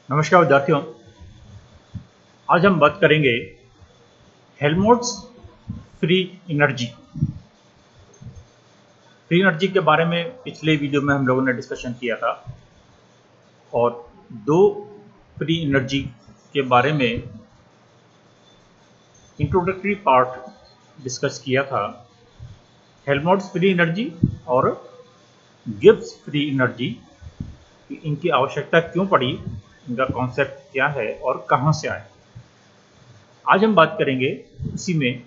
नमस्कार विद्यार्थियों। आज हम बात करेंगे Helmholtz free energy. Free energy के बारे में पिछले वीडियो में हम लोगों ने डिस्कशन किया था और दो फ्री एनर्जी के बारे में इंट्रोडक्टरी पार्ट डिस्कस किया था, हेल्महोल्ट्ज़ फ्री एनर्जी और गिब्स फ्री एनर्जी। इनकी आवश्यकता क्यों पड़ी, इनका कॉन्सेप्ट क्या है और कहां से आया। आज हम बात करेंगे इसी में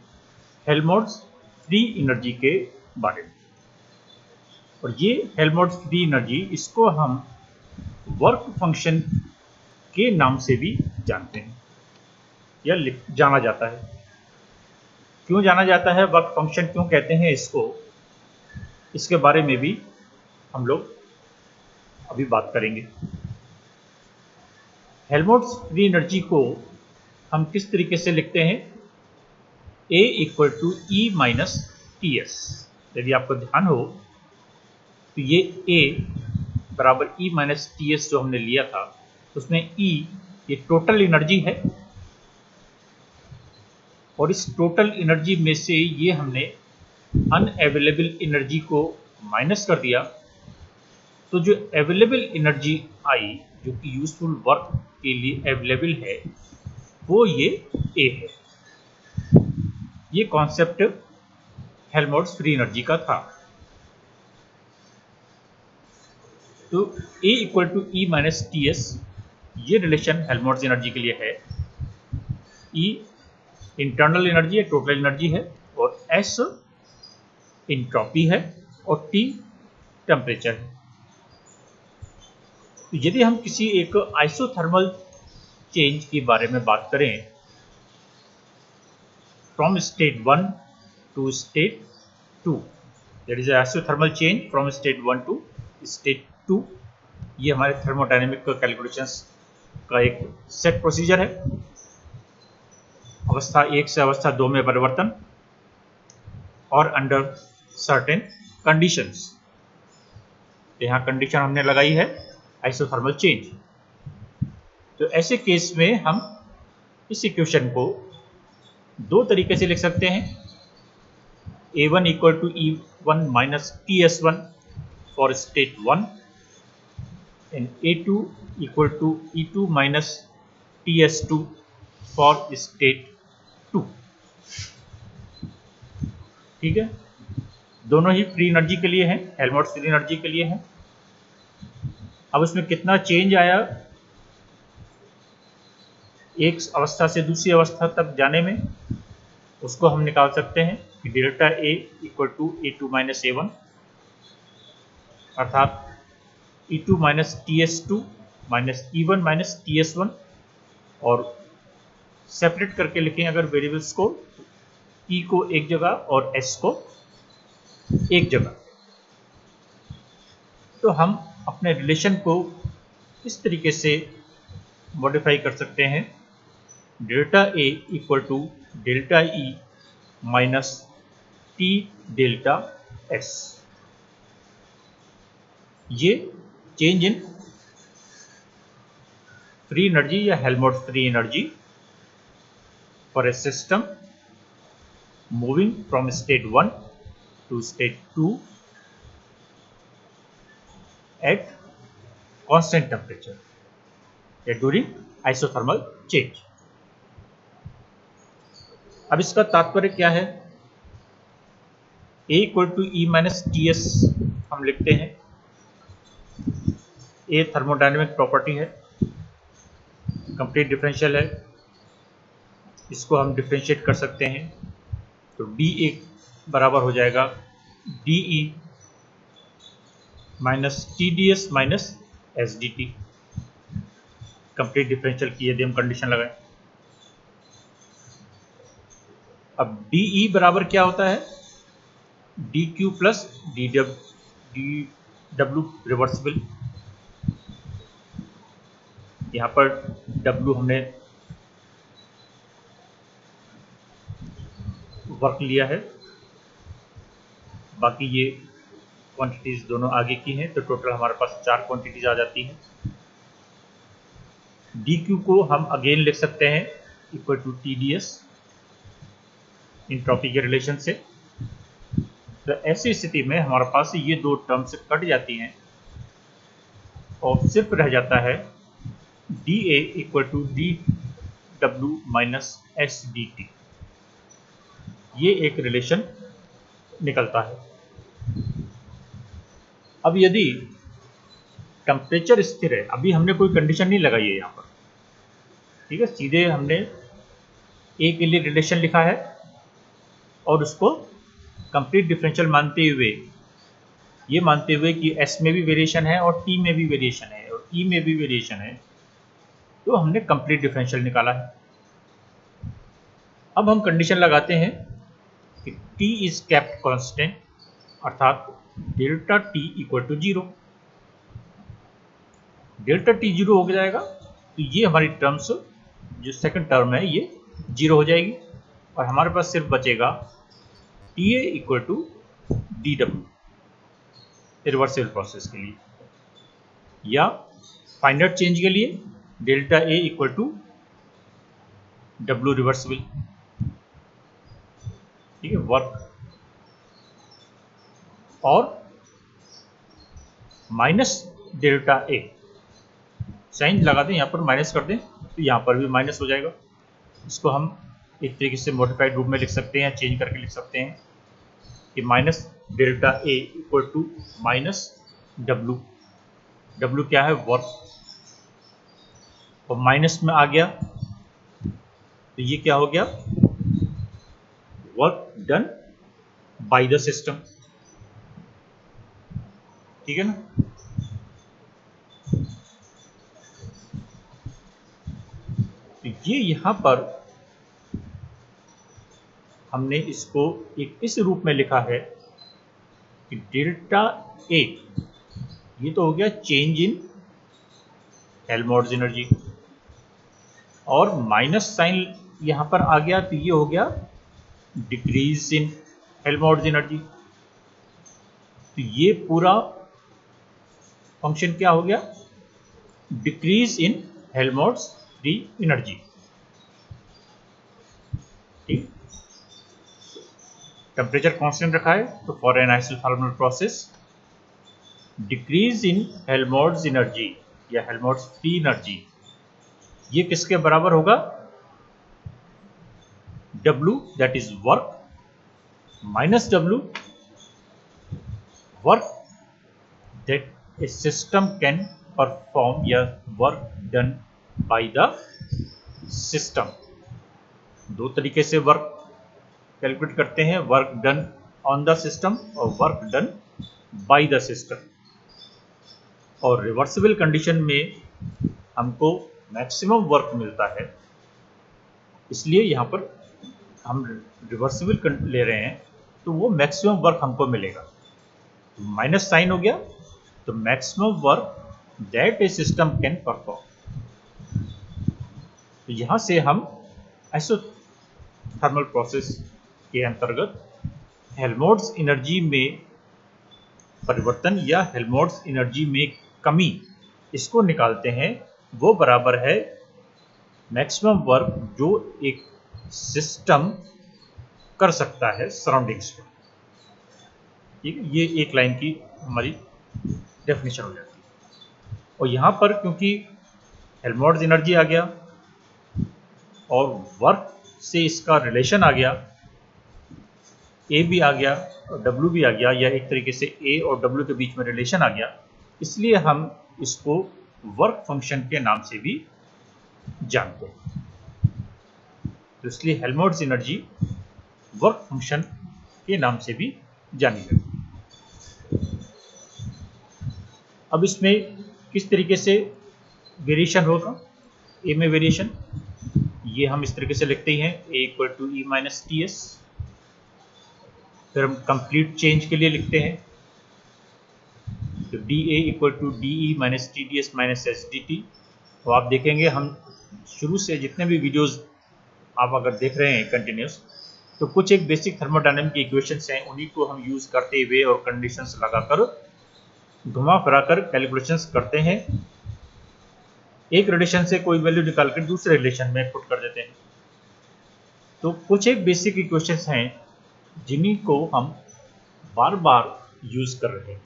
हेल्महोल्ट्ज़ फ्री एनर्जी के बारे में। और ये हेल्महोल्ट्ज़ फ्री एनर्जी, इसको हम वर्क फंक्शन के नाम से भी जानते हैं या जाना जाता है। क्यों जाना जाता है, वर्क फंक्शन क्यों कहते हैं इसको, इसके बारे में भी हम लोग अभी बात करेंगे। हेल्महोल्ट्ज़ फ्री एनर्जी को हम किस तरीके से लिखते हैं, A equal to E minus T S. यदि आपको ध्यान हो तो ये A बराबर ई माइनस टी एस जो हमने लिया था, उसमें E ये टोटल एनर्जी है और इस टोटल एनर्जी में से ये हमने अनअवेलेबल एनर्जी को माइनस कर दिया, तो जो अवेलेबल एनर्जी आई जो कि यूजफुल वर्क के लिए अवेलेबल है वो ये A है। ये कॉन्सेप्ट हेल्महोल्ट्ज़ फ्री एनर्जी का था। तो A equal to E minus T S, ये रिलेशन हेल्महोल्ट्ज़ एनर्जी के लिए है। E इंटरनल एनर्जी है, टोटल एनर्जी है, और S इंट्रॉपी है और T टेम्परेचर है। तो यदि हम किसी एक आइसोथर्मल चेंज के बारे में बात करें, from state 1 to state 2, that is isothermal change from state 1 to state 2, ये हमारे थर्मोडायनेमिक कैलकुलेशंस का एक सेट प्रोसीजर है। अवस्था 1 से अवस्था 2 में परिवर्तन और अंडर सर्टेन कंडीशंस। यहाँ कंडीशन हमने लगाई है आइसोथर्मल चेंज। तो ऐसे केस में हम इस इक्वेशन को दो तरीके से लिख सकते हैं। A1 equal to E1 minus TS1 for state 1 and A2 equal to E2 minus TS2 for state 2। ठीक है, दोनों ही फ्री एनर्जी के लिए हैं, हेल्महोल्ट्ज़ फ्री एनर्जी के लिए हैं। अब उसमें कितना चेंज आया एक अवस्था से दूसरी अवस्था तक जाने में, उसको हम निकाल सकते हैं कि delta A equal to E2 minus A1, अर्थात E2 minus TS2 minus E1 minus TS1, और सेपरेट करके लिखें अगर वेरिएबल्स को, E को एक जगह और S को एक जगह। तो हम अपने रिलेशन को इस तरीके से मॉडिफाई कर सकते हैं, delta A equal to delta E minus T delta S। ये चेंज इन फ्री एनर्जी या Helmholtz free energy for a system moving from state 1 to state 2 at constant temperature या ड्यूरिंग आइसोथर्मल चेंज। अब इसका तात्पर्य क्या है, A equal to E minus T S हम लिखते हैं। A थर्मोडायनेमिक प्रॉपर्टी है, कंप्लीट डिफरेंशियल है, इसको हम डिफरेंशिएट कर सकते हैं। तो डी एक बराबर हो जाएगा D E minus T D S minus S D T. Complete differential की यदि हम कंडीशन लगाएं, अब डी ई बराबर क्या होता है, D Q plus D W reversible. यहाँ पर W हमने वर्क लिया है, बाकी ये क्वांटिटीज दोनों आगे की हैं, तो टोटल हमारे पास 4 क्वांटिटीज आ जाती हैं। डी क्यू को हम अगेन लिख सकते हैं equal to T D S entropy के रिलेशन से। तो ऐसी स्थिति में हमारे पास ये दो टर्म्स कट जाती हैं और सिर्फ रह जाता है D A equal to D W minus S D T. ये एक रिलेशन निकलता है। अब यदि टेम्परेचर स्थिर है, अभी हमने कोई कंडीशन नहीं लगाई है यहाँ पर, ठीक है, सीधे हमने ए के लिए रिलेशन लिखा है और उसको कंप्लीट डिफरेंशियल मानते हुए, ये मानते हुए कि एस में भी वेरिएशन है और टी में भी वेरिएशन है और ई में भी वेरिएशन है, तो हमने कंप्लीट डिफरेंशियल निकाला है। अब हम कंडीशन लगाते हैं कि टी इज केप्ट कांस्टेंट, अर्थात delta T equal to 0। Delta T 0 हो जाएगा तो ये हमारी टर्म्स, जो सेकंड टर्म है, ये 0 हो जाएगी और हमारे पास सिर्फ बचेगा T A equal to D W reversible process के लिए, या फाइनाइट चेंज के लिए delta A equal to W reversible, ठीक है, वर्क, और माइनस डेल्टा ए, साइन लगा दें यहाँ पर, माइनस कर दें तो यहाँ पर भी माइनस हो जाएगा। इसको हम एक तरीके से मॉडिफाइड रूप में लिख सकते हैं, चेंज करके लिख सकते हैं कि minus delta A equal to minus W, W क्या है, वर्क, और माइनस में आ गया तो ये क्या हो गया, work done by the system, ठीक है ना। तो ये यहां पर हमने इसको एक इस रूप में लिखा है कि डेल्टा ए, ये तो हो गया चेंज इन हेल्महोल्ट्ज एनर्जी, और माइनस साइन यहां पर आ गया तो ये हो गया डिक्रीज इन हेल्महोल्ट्ज एनर्जी। तो ये पूरा फंक्शन क्या हो गया, decrease in Helmholtz free energy, ठीक। टेम्परेचर कांस्टेंट रखा है तो for an isothermal process decrease in Helmholtz energy या हेल्महोल्ट्ज फ्री एनर्जी, ये किसके बराबर होगा, W that is work minus W work that a system can perform या work done by the system. दो तरीके से वर्क कैलकुलेट करते हैं, work done on the system और work done by the system. और रिवर्सिबल कंडीशन में हमको मैक्सिमम वर्क मिलता है, इसलिए यहाँ पर हम रिवर्सिबल ले रहे हैं तो वो मैक्सिमम वर्क हमको मिलेगा। तो माइनस साइन हो गया तो maximum work that a system can perform. तो यहाँ से हम आइसोथर्मल प्रोसेस के अंतर्गत हेल्महोल्ट्ज एनर्जी में परिवर्तन या हेल्महोल्ट्ज एनर्जी में कमी, इसको निकालते हैं। वो बराबर है मैक्सिमम वर्क जो एक सिस्टम कर सकता है सराउंडिंग्स में, ठीक है। ये एक लाइन की हमारी डेफिनेशन हो जाती है। और यहाँ पर क्योंकि हेल्महोल्ट्ज एनर्जी आ गया और वर्क से इसका रिलेशन आ गया, ए भी आ गया और डब्ल्यू भी आ गया, या एक तरीके से ए और डब्ल्यू के बीच में रिलेशन आ गया, इसलिए हम इसको वर्क फंक्शन के नाम से भी जानते हैं। तो इसलिए हेल्महोल्ट्ज एनर्जी वर्क फंक्शन के नाम से भी जानी जाती है। अब इसमें किस तरीके से वेरिएशन होगा, ए में वेरिएशन, ये हम इस तरीके से लिखते हैं, A equal to E minus T S. फिर हम कंप्लीट चेंज के लिए लिखते हैं तो D A equal to D E minus T D S minus S D T. तो आप देखेंगे हम शुरू से जितने भी वीडियोस आप अगर देख रहे हैं कंटिन्यूस, तो कुछ एक बेसिक थर्मोडायनामिक इक्वेशंस हैं, उन्हीं को हम यूज करते हुए और कंडीशंस लगाकर घुमा फिरा कर कैलकुलेशंस करते हैं। एक रिलेशन से कोई वैल्यू निकाल कर दूसरे रिलेशन में पुट कर देते हैं। तो कुछ एक बेसिक इक्वेशंस हैं जिन्हीं को हम बार बार यूज कर रहे हैं।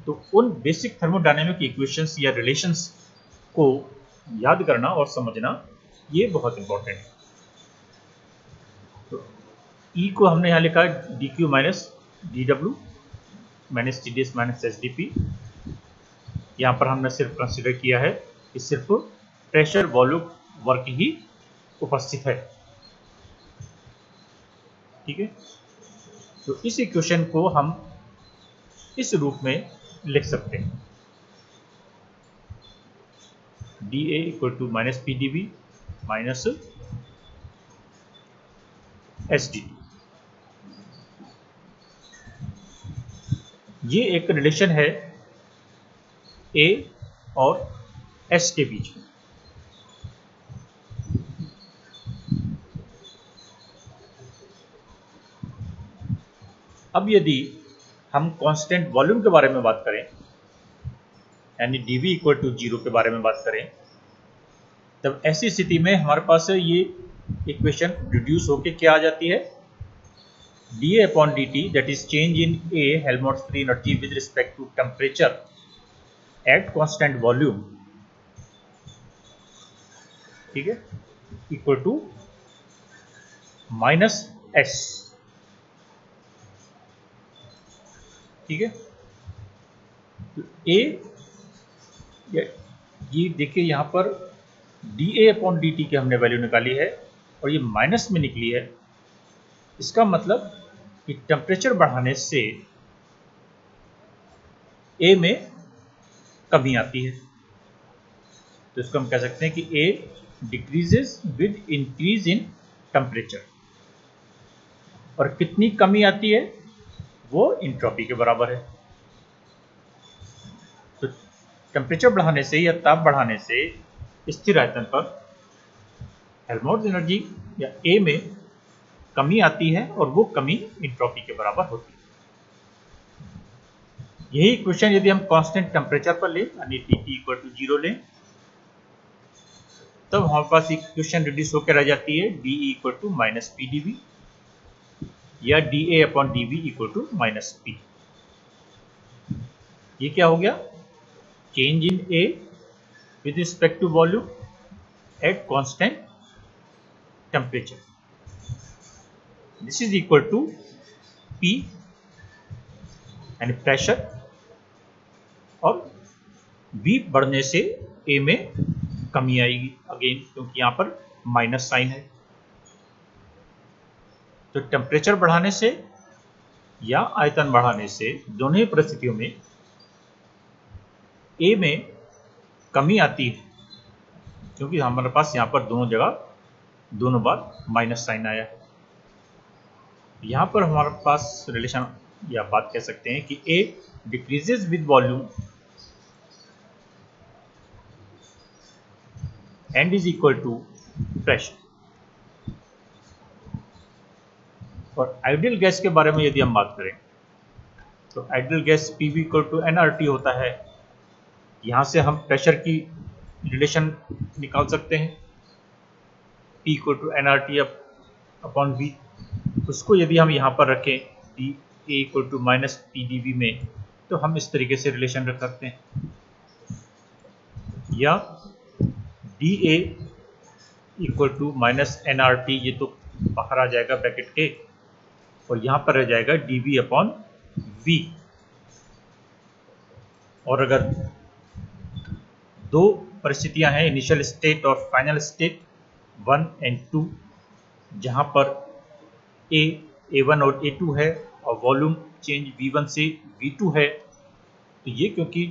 तो उन बेसिक थर्मोडायनेमिक इक्वेशंस या रिलेशंस को याद करना और समझना ये बहुत इंपॉर्टेंट है। तो E को हमने यहाँ लिखा है dq minus dw minus TdS minus SdP। यहाँ पर हमने सिर्फ कंसिडर किया है कि सिर्फ प्रेशर वॉल्यूम वर्क ही उपस्थित है। ठीक है, तो इस इक्वेशन को हम इस रूप में लिख सकते हैं, dA equal to minus PdV minus SdT। ये एक रिलेशन है A और S के बीच में। अब यदि हम कांस्टेंट वॉल्यूम के बारे में बात करें, यानी dV इक्वल टू 0 के बारे में बात करें, तब ऐसी स्थिति में हमारे पास ये इक्वेशन रिड्यूस होके क्या आ जाती है, dA upon dt that is change in A Helmholtz free energy with respect to temperature at constant volume, ठीक है, इक्वल टू माइनस S। ठीक है, तो A ये देखिए यहाँ पर dA अपॉन dt की हमने वैल्यू निकाली है और ये माइनस में निकली है। इसका मतलब कि टेम्परेचर बढ़ाने से A में कमी आती है। तो इसको हम कह सकते हैं कि A decreases with increase in temperature, और कितनी कमी आती है वो एंट्रोपी के बराबर है। तो टेम्परेचर बढ़ाने से या ताप बढ़ाने से स्थिर आयतन पर हेल्महोल्ट्ज एनर्जी या A में कमी आती है और वो कमी एंट्रोपी के बराबर होती है। यही इक्वेशन यदि हम कांस्टेंट टेम्परेचर पर लें, यानी T इक्वल टू 0 लें, तब हमारे पास इक्वेशन रिड्यूस होकर रह जाती है dE equal to minus PdV या dA upon dV equal to minus P। ये क्या हो गया, change in A with respect to volume at constant temperature, this is equal to P यानी प्रेशर, और V बढ़ने से A में कमी आएगी अगेन, क्योंकि यहां पर माइनस साइन है। तो टेम्परेचर बढ़ाने से या आयतन बढ़ाने से दोनों ही परिस्थितियों में A में कमी आती है, क्योंकि हमारे पास यहां पर दोनों जगह दोनों बार माइनस साइन आया है। यहां पर हमारे पास रिलेशन या बात कह सकते हैं कि A decreases with volume and is equal to pressure. और आइडियल गैस के बारे में यदि हम बात करें, तो ideal gas PV equal to nRT होता है। यहां से हम प्रेशर की रिलेशन निकाल सकते हैं, P equal to nRT upon V। उसको यदि हम यहाँ पर रखें A equal to minus PdV में, तो हम इस तरीके से रिलेशन रख सकते हैं, या dA equal to minus nRT, ये तो बाहर आ जाएगा ब्रैकेट के, और यहाँ पर रह जाएगा dV अपॉन V। और अगर दो परिस्थितियां हैं, इनिशियल स्टेट और फाइनल स्टेट 1 एंड 2, जहां पर A1 और A2 है और वॉल्यूम चेंज V1 से V2 है, तो ये क्योंकि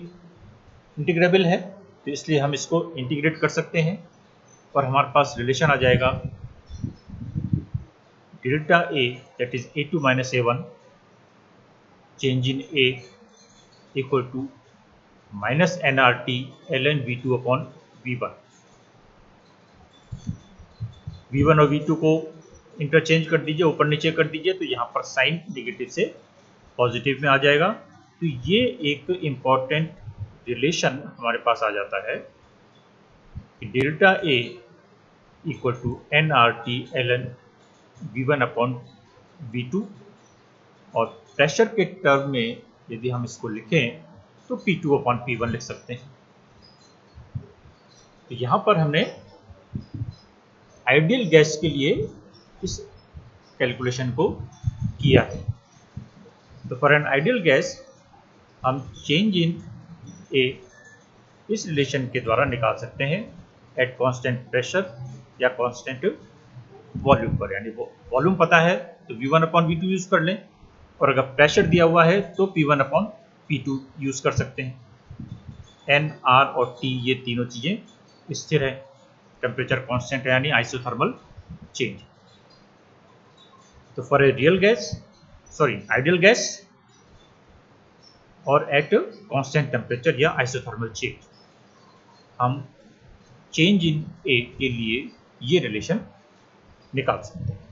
इंटीग्रेबल है तो इसलिए हम इसको इंटीग्रेट कर सकते हैं और हमारे पास रिलेशन आ जाएगा delta A that is A2 minus A1 change in A equal to minus nRT ln V2 upon V1। V1 और V2 को इंटरचेंज कर दीजिए, ऊपर नीचे कर दीजिए, तो यहाँ पर साइन नेगेटिव से पॉजिटिव में आ जाएगा। तो ये एक इम्पॉर्टेंट रिलेशन हमारे पास आ जाता है कि delta A equal to N R T L N V1 upon V2, और प्रेशर के टर्म में यदि हम इसको लिखें तो P2 अपॉन P1 लिख सकते हैं। तो यहाँ पर हमने आइडियल गैस के लिए इस कैलकुलेशन को किया है। तो फॉर एन आइडियल गैस हम चेंज इन ए इस रिलेशन के द्वारा निकाल सकते हैं एट कांस्टेंट प्रेशर या कांस्टेंट वॉल्यूम पर, यानी वॉल्यूम पता है तो V1 अपॉन V2 यूज कर लें, और अगर प्रेशर दिया हुआ है तो P1 अपॉन P2 यूज कर सकते हैं। N, R और T ये तीनों चीजें स्थिर है, टेम्परेचर कांस्टेंट है यानी आइसोथर्मल चेंज। तो फॉर ए आइडियल गैस और एट कांस्टेंट टेम्परेचर या आइसोथर्मल चेंज, हम चेंज इन ए के लिए ये रिलेशन निकाल सकते हैं।